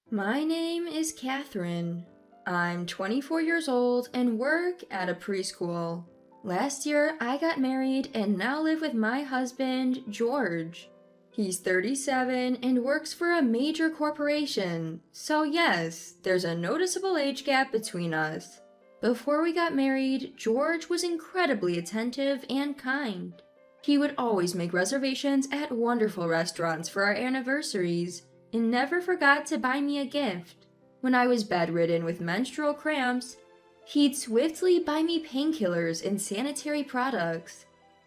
My name is Catherine. I'm 24 years old and work at a preschool. Last year, I got married and now live with my husband, George. He's 37 and works for a major corporation, so yes, there's a noticeable age gap between us. Before we got married, George was incredibly attentive and kind. He would always make reservations at wonderful restaurants for our anniversaries and never forgot to buy me a gift. When I was bedridden with menstrual cramps, he'd swiftly buy me painkillers and sanitary products.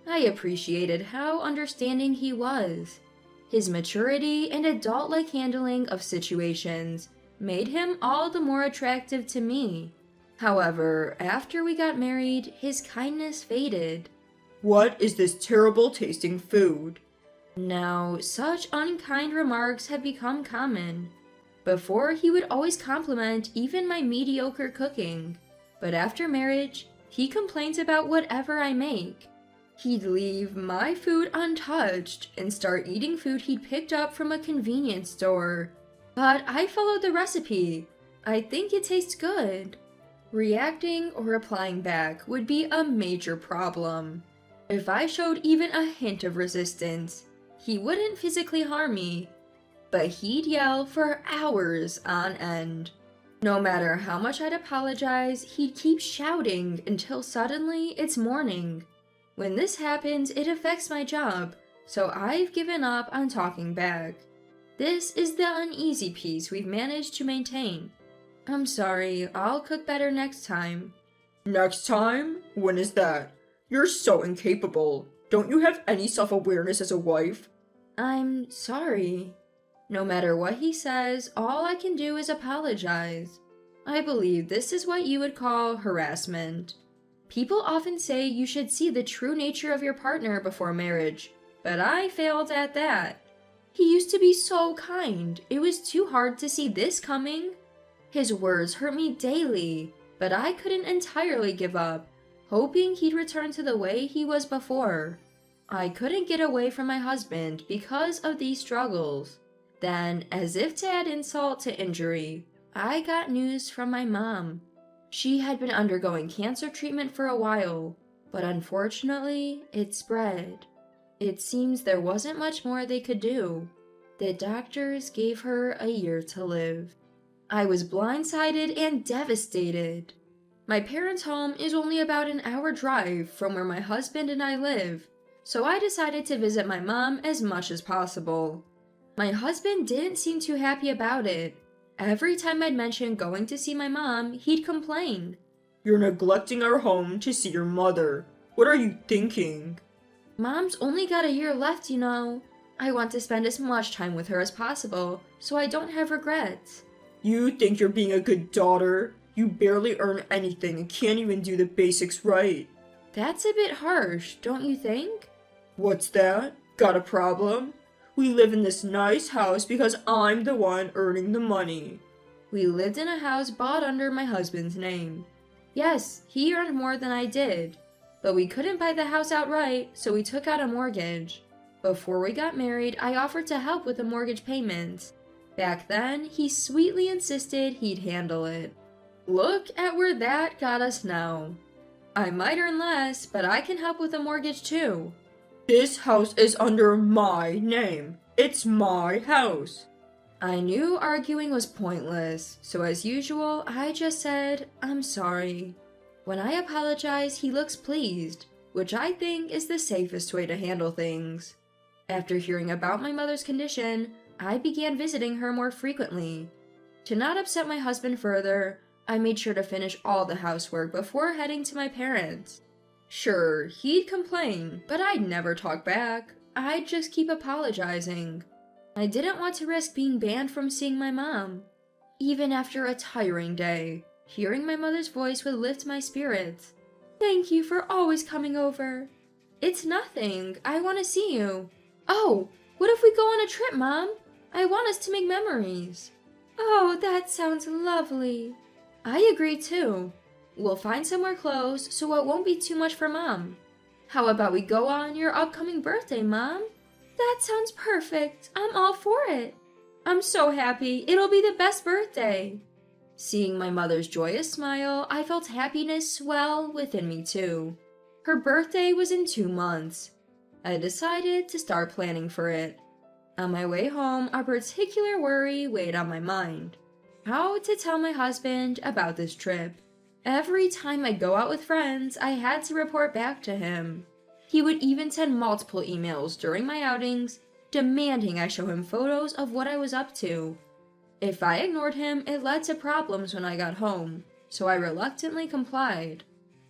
I appreciated how understanding he was. His maturity and adult-like handling of situations made him all the more attractive to me. However, after we got married, his kindness faded. What is this terrible tasting food? Now, such unkind remarks have become common. Before, he would always compliment even my mediocre cooking, but after marriage, he complains about whatever I make. He'd leave my food untouched and start eating food he'd picked up from a convenience store. But I followed the recipe. I think it tastes good. Reacting or replying back would be a major problem. If I showed even a hint of resistance, he wouldn't physically harm me, but he'd yell for hours on end. No matter how much I'd apologize, he'd keep shouting until suddenly it's morning. When this happens, it affects my job, so I've given up on talking back. This is the uneasy piece we've managed to maintain. I'm sorry, I'll cook better next time. Next time? When is that? You're so incapable. Don't you have any self-awareness as a wife? I'm sorry. No matter what he says, all I can do is apologize. I believe this is what you would call harassment. People often say you should see the true nature of your partner before marriage, but I failed at that. He used to be so kind. It was too hard to see this coming. His words hurt me daily, but I couldn't entirely give up, hoping he'd return to the way he was before. I couldn't get away from my husband because of these struggles. Then, as if to add insult to injury, I got news from my mom. She had been undergoing cancer treatment for a while, but unfortunately, it spread. It seems there wasn't much more they could do. The doctors gave her a year to live. I was blindsided and devastated. My parents' home is only about an hour drive from where my husband and I live, so I decided to visit my mom as much as possible. My husband didn't seem too happy about it. Every time I'd mention going to see my mom, he'd complain. You're neglecting our home to see your mother. What are you thinking? Mom's only got a year left, you know. I want to spend as much time with her as possible, so I don't have regrets. You think you're being a good daughter? You barely earn anything and can't even do the basics right. That's a bit harsh, don't you think? What's that? Got a problem? We live in this nice house because I'm the one earning the money. We lived in a house bought under my husband's name. Yes, he earned more than I did, but we couldn't buy the house outright, so we took out a mortgage. Before we got married, I offered to help with the mortgage payments. Back then, he sweetly insisted he'd handle it. Look at where that got us now. I might earn less, but I can help with the mortgage too. This house is under my name. It's my house. I knew arguing was pointless, so as usual, I just said, I'm sorry. When I apologize, he looks pleased, which I think is the safest way to handle things. After hearing about my mother's condition, I began visiting her more frequently. To not upset my husband further, I made sure to finish all the housework before heading to my parents. Sure, he'd complain, but I'd never talk back. I'd just keep apologizing. I didn't want to risk being banned from seeing my mom. Even after a tiring day, hearing my mother's voice would lift my spirits. Thank you for always coming over. It's nothing. I want to see you. Oh, what if we go on a trip, Mom? I want us to make memories. Oh, that sounds lovely. I agree too. We'll find somewhere close so it won't be too much for Mom. How about we go on your upcoming birthday, Mom? That sounds perfect. I'm all for it. I'm so happy. It'll be the best birthday. Seeing my mother's joyous smile, I felt happiness swell within me too. Her birthday was in 2 months. I decided to start planning for it. On my way home, a particular worry weighed on my mind. How to tell my husband about this trip. Every time I'd go out with friends, I had to report back to him. He would even send multiple emails during my outings, demanding I show him photos of what I was up to. If I ignored him, it led to problems when I got home, so I reluctantly complied.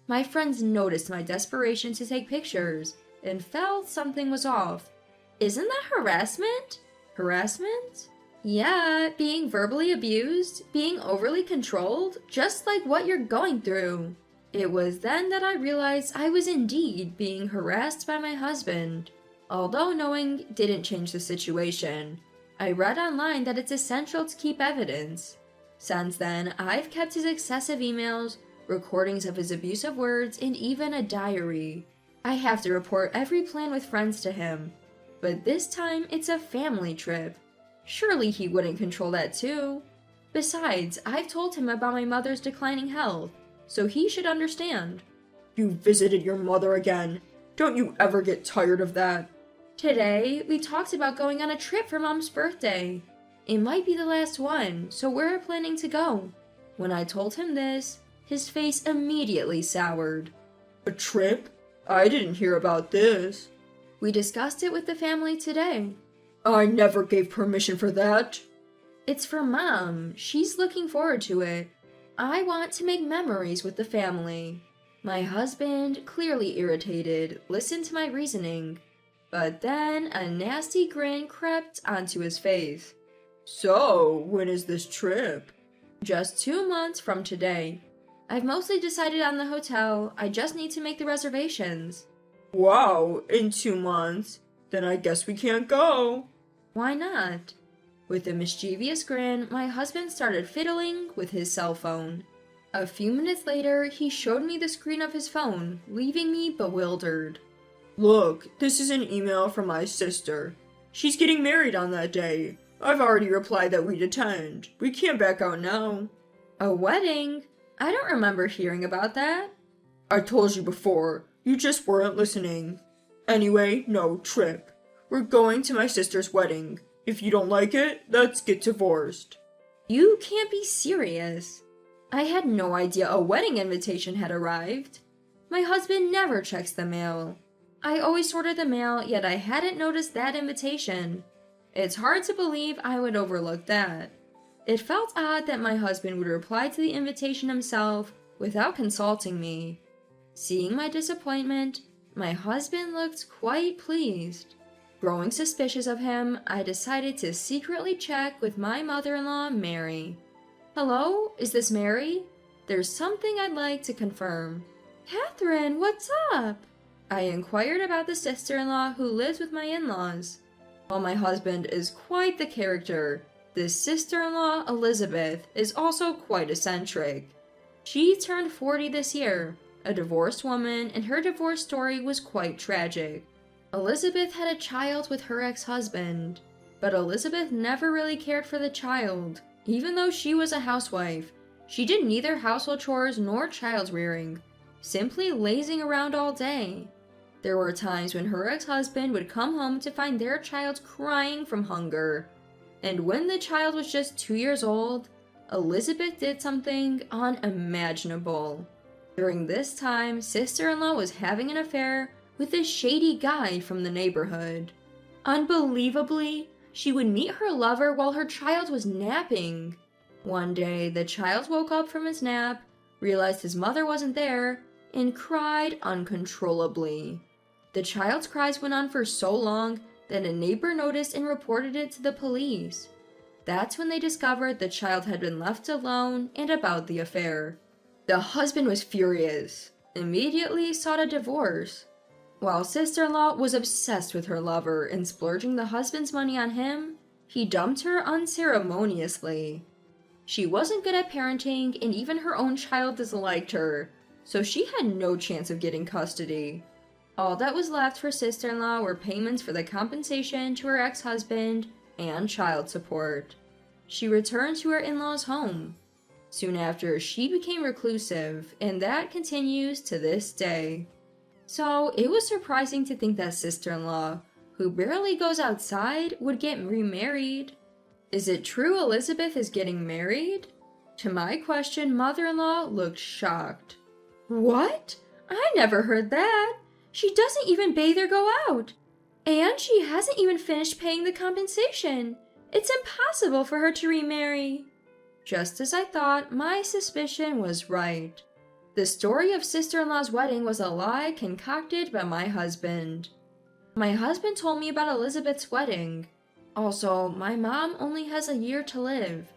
My friends noticed my desperation to take pictures and felt something was off. Isn't that harassment? Harassment? Yeah, being verbally abused, being overly controlled, just like what you're going through. It was then that I realized I was indeed being harassed by my husband. Although knowing didn't change the situation, I read online that it's essential to keep evidence. Since then, I've kept his excessive emails, recordings of his abusive words, and even a diary. I have to report every plan with friends to him. But this time, it's a family trip. Surely he wouldn't control that too. Besides, I've told him about my mother's declining health, so he should understand. You visited your mother again. Don't you ever get tired of that? Today, we talked about going on a trip for Mom's birthday. It might be the last one, so we're planning to go. When I told him this, his face immediately soured. A trip? I didn't hear about this. We discussed it with the family today. I never gave permission for that. It's for Mom. She's looking forward to it. I want to make memories with the family. My husband, clearly irritated, listened to my reasoning. But then a nasty grin crept onto his face. So, when is this trip? Just 2 months from today. I've mostly decided on the hotel. I just need to make the reservations. Wow, in 2 months? Then I guess we can't go. Why not? With a mischievous grin, my husband started fiddling with his cell phone. A few minutes later, he showed me the screen of his phone, leaving me bewildered. Look, this is an email from my sister. She's getting married on that day. I've already replied that we'd attend. We can't back out now. A wedding? I don't remember hearing about that. I told you before. You just weren't listening. Anyway, no trip. We're going to my sister's wedding. If you don't like it, let's get divorced. You can't be serious. I had no idea a wedding invitation had arrived. My husband never checks the mail. I always sorted the mail, yet I hadn't noticed that invitation. It's hard to believe I would overlook that. It felt odd that my husband would reply to the invitation himself without consulting me. Seeing my disappointment, my husband looked quite pleased. Growing suspicious of him, I decided to secretly check with my mother-in-law, Mary. Hello, is this Mary? There's something I'd like to confirm. Catherine, what's up? I inquired about the sister-in-law who lives with my in-laws. While my husband is quite the character, this sister-in-law, Elizabeth, is also quite eccentric. She turned 40 this year, a divorced woman, and her divorce story was quite tragic. Elizabeth had a child with her ex-husband, but Elizabeth never really cared for the child. Even though she was a housewife, she did neither household chores nor child rearing, simply lazing around all day. There were times when her ex-husband would come home to find their child crying from hunger. And when the child was just 2 years old, Elizabeth did something unimaginable. During this time, sister-in-law was having an affair with a shady guy from the neighborhood. Unbelievably, she would meet her lover while her child was napping. One day, the child woke up from his nap, realized his mother wasn't there, and cried uncontrollably. The child's cries went on for so long that a neighbor noticed and reported it to the police. That's when they discovered the child had been left alone and about the affair. The husband was furious, immediately sought a divorce. While sister-in-law was obsessed with her lover and splurging the husband's money on him, he dumped her unceremoniously. She wasn't good at parenting, and even her own child disliked her, so she had no chance of getting custody. All that was left for sister-in-law were payments for the compensation to her ex-husband and child support. She returned to her in-laws' home. Soon after, she became reclusive, and that continues to this day. So, it was surprising to think that sister-in-law, who barely goes outside, would get remarried. Is it true Elizabeth is getting married? To my question, mother-in-law looked shocked. What? I never heard that. She doesn't even bathe or go out. And she hasn't even finished paying the compensation. It's impossible for her to remarry. Just as I thought, my suspicion was right. The story of sister-in-law's wedding was a lie concocted by my husband. My husband told me about Elizabeth's wedding. Also, my mom only has a year to live.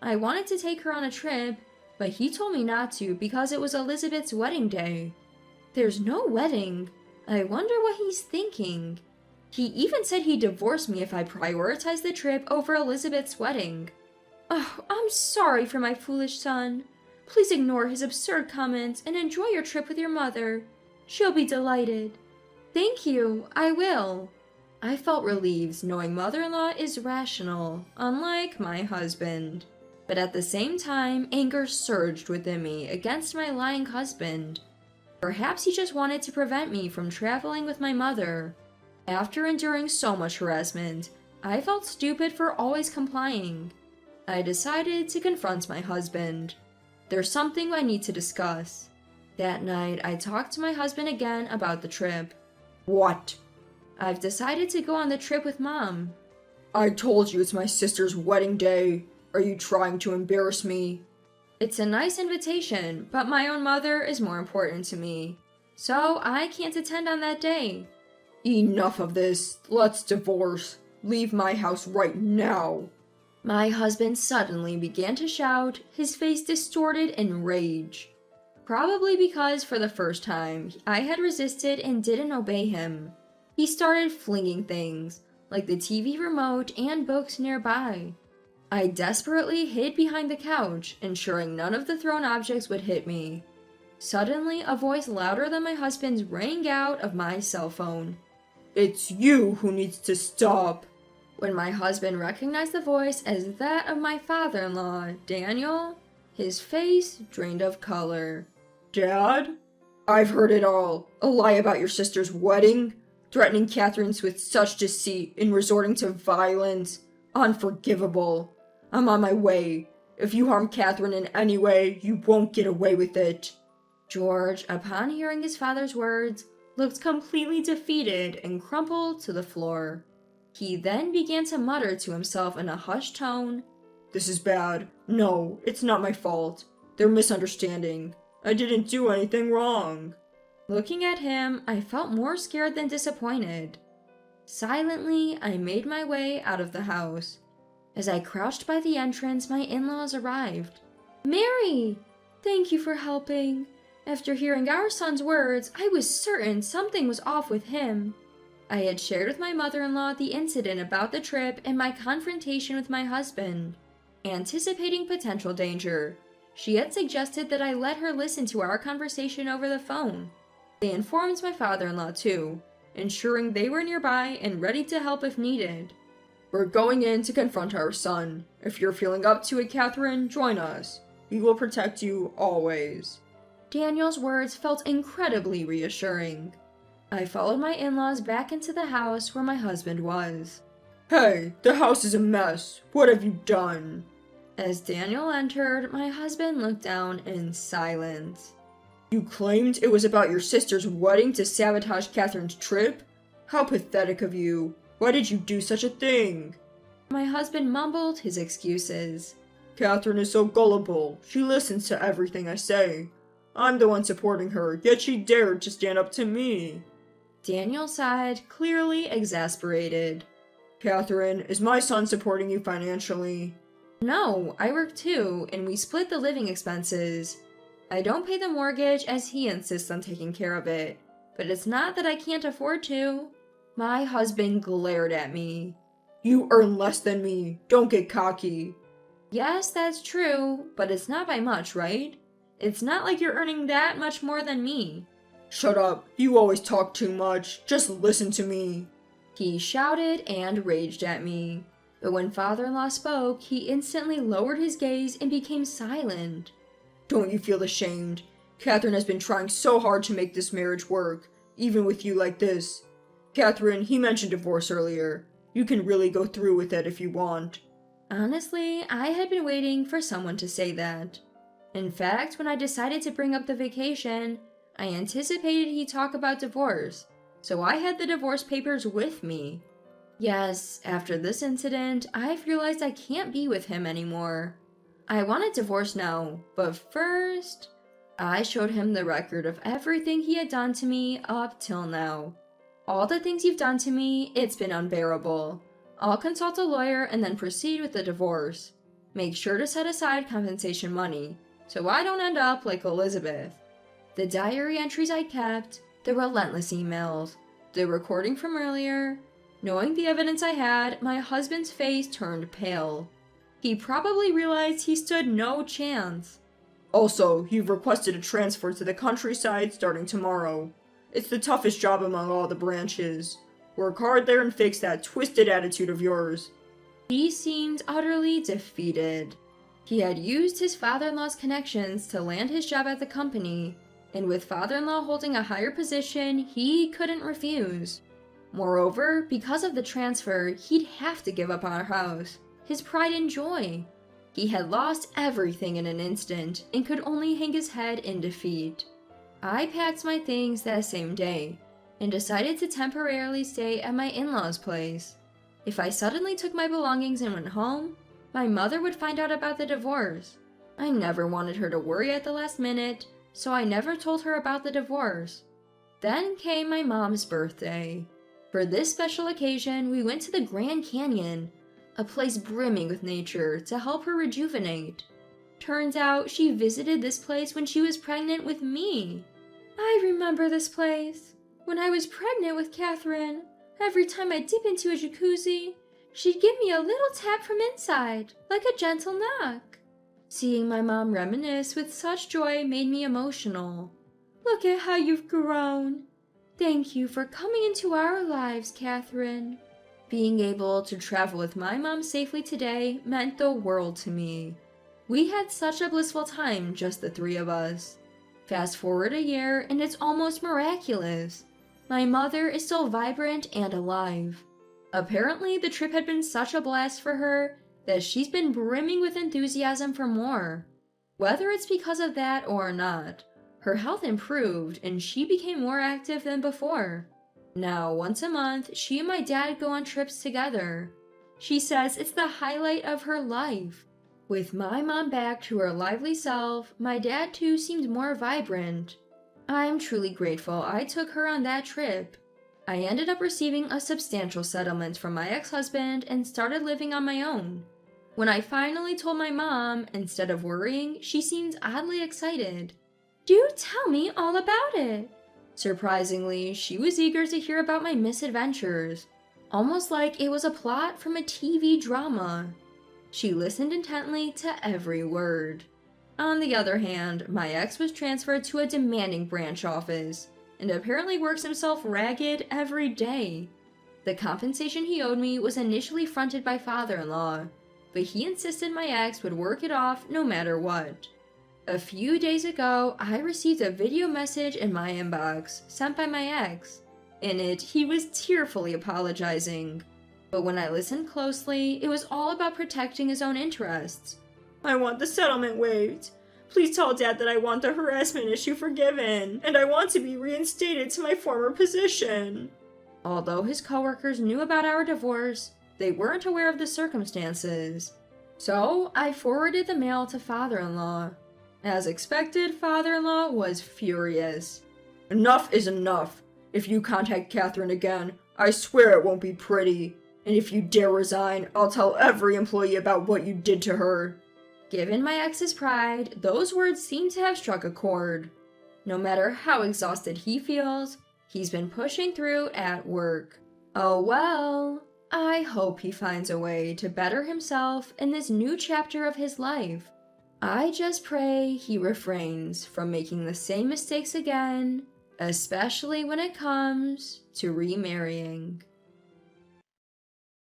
I wanted to take her on a trip, but he told me not to because it was Elizabeth's wedding day. There's no wedding. I wonder what he's thinking. He even said he'd divorce me if I prioritized the trip over Elizabeth's wedding. Oh, I'm sorry for my foolish son. Please ignore his absurd comments and enjoy your trip with your mother. She'll be delighted. Thank you, I will. I felt relieved knowing mother-in-law is rational, unlike my husband. But at the same time, anger surged within me against my lying husband. Perhaps he just wanted to prevent me from traveling with my mother. After enduring so much harassment, I felt stupid for always complying. I decided to confront my husband. There's something I need to discuss. That night, I talked to my husband again about the trip. What? I've decided to go on the trip with Mom. I told you it's my sister's wedding day. Are you trying to embarrass me? It's a nice invitation, but my own mother is more important to me. So I can't attend on that day. Enough of this. Let's divorce. Leave my house right now. My husband suddenly began to shout, his face distorted in rage. Probably because for the first time, I had resisted and didn't obey him. He started flinging things, like the TV remote and books nearby. I desperately hid behind the couch, ensuring none of the thrown objects would hit me. Suddenly, a voice louder than my husband's rang out of my cell phone. It's you who needs to stop. When my husband recognized the voice as that of my father-in-law, Daniel, his face drained of color. Dad? I've heard it all. A lie about your sister's wedding, threatening Catherine's with such deceit and resorting to violence. Unforgivable. I'm on my way. If you harm Catherine in any way, you won't get away with it. George, upon hearing his father's words, looked completely defeated and crumpled to the floor. He then began to mutter to himself in a hushed tone, This is bad. No, it's not my fault. They're misunderstanding. I didn't do anything wrong. Looking at him, I felt more scared than disappointed. Silently, I made my way out of the house. As I crouched by the entrance, my in-laws arrived. Mary! Thank you for helping. After hearing our son's words, I was certain something was off with him. I had shared with my mother-in-law the incident about the trip and my confrontation with my husband. Anticipating potential danger, she had suggested that I let her listen to our conversation over the phone. They informed my father-in-law too, ensuring they were nearby and ready to help if needed. We're going in to confront our son. If you're feeling up to it, Catherine, join us. We will protect you always. Daniel's words felt incredibly reassuring. I followed my in-laws back into the house where my husband was. Hey, the house is a mess. What have you done? As Daniel entered, my husband looked down in silence. You claimed it was about your sister's wedding to sabotage Catherine's trip? How pathetic of you. Why did you do such a thing? My husband mumbled his excuses. Catherine is so gullible. She listens to everything I say. I'm the one supporting her, yet she dared to stand up to me. Daniel sighed, clearly exasperated. Catherine, is my son supporting you financially? No, I work too, and we split the living expenses. I don't pay the mortgage as he insists on taking care of it, but it's not that I can't afford to. My husband glared at me. You earn less than me. Don't get cocky. Yes, that's true, but it's not by much, right? It's not like you're earning that much more than me. Shut up. You always talk too much. Just listen to me. He shouted and raged at me. But when father-in-law spoke, he instantly lowered his gaze and became silent. Don't you feel ashamed? Catherine has been trying so hard to make this marriage work, even with you like this. Catherine, he mentioned divorce earlier. You can really go through with it if you want. Honestly, I had been waiting for someone to say that. In fact, when I decided to bring up the vacation, I anticipated he'd talk about divorce, so I had the divorce papers with me. Yes, after this incident, I've realized I can't be with him anymore. I want a divorce now, but first, I showed him the record of everything he had done to me up till now. All the things you've done to me, it's been unbearable. I'll consult a lawyer and then proceed with the divorce. Make sure to set aside compensation money, so I don't end up like Elizabeth. The diary entries I kept, the relentless emails, the recording from earlier. Knowing the evidence I had, my husband's face turned pale. He probably realized he stood no chance. Also, you've requested a transfer to the countryside starting tomorrow. It's the toughest job among all the branches. Work hard there and fix that twisted attitude of yours. He seemed utterly defeated. He had used his father-in-law's connections to land his job at the company, and with father-in-law holding a higher position, he couldn't refuse. Moreover, because of the transfer, he'd have to give up our house, his pride and joy. He had lost everything in an instant and could only hang his head in defeat. I packed my things that same day and decided to temporarily stay at my in-laws' place. If I suddenly took my belongings and went home, my mother would find out about the divorce. I never wanted her to worry at the last minute, so I never told her about the divorce. Then came my mom's birthday. For this special occasion, we went to the Grand Canyon, a place brimming with nature, to help her rejuvenate. Turns out she visited this place when she was pregnant with me. I remember this place. When I was pregnant with Catherine, every time I dip into a jacuzzi, she'd give me a little tap from inside, like a gentle knock. Seeing my mom reminisce with such joy made me emotional. Look at how you've grown. Thank you for coming into our lives, Catherine. Being able to travel with my mom safely today meant the world to me. We had such a blissful time, just the three of us. Fast forward a year, and it's almost miraculous. My mother is still vibrant and alive. Apparently, the trip had been such a blast for her that she's been brimming with enthusiasm for more. Whether it's because of that or not, her health improved and she became more active than before. Now, once a month, she and my dad go on trips together. She says it's the highlight of her life. With my mom back to her lively self, my dad too seemed more vibrant. I'm truly grateful I took her on that trip. I ended up receiving a substantial settlement from my ex-husband and started living on my own. When I finally told my mom, instead of worrying, she seemed oddly excited. Do tell me all about it. Surprisingly, she was eager to hear about my misadventures, almost like it was a plot from a TV drama. She listened intently to every word. On the other hand, my ex was transferred to a demanding branch office, and apparently works himself ragged every day. The compensation he owed me was initially fronted by father-in-law, but he insisted my ex would work it off no matter what. A few days ago, I received a video message in my inbox sent by my ex. In it, he was tearfully apologizing. But when I listened closely, it was all about protecting his own interests. I want the settlement waived. Please tell Dad that I want the harassment issue forgiven, and I want to be reinstated to my former position. Although his coworkers knew about our divorce, they weren't aware of the circumstances. So, I forwarded the mail to father-in-law. As expected, father-in-law was furious. Enough is enough. If you contact Catherine again, I swear it won't be pretty. And if you dare resign, I'll tell every employee about what you did to her. Given my ex's pride, those words seem to have struck a chord. No matter how exhausted he feels, he's been pushing through at work. Oh well, I hope he finds a way to better himself in this new chapter of his life. I just pray he refrains from making the same mistakes again, especially when it comes to remarrying.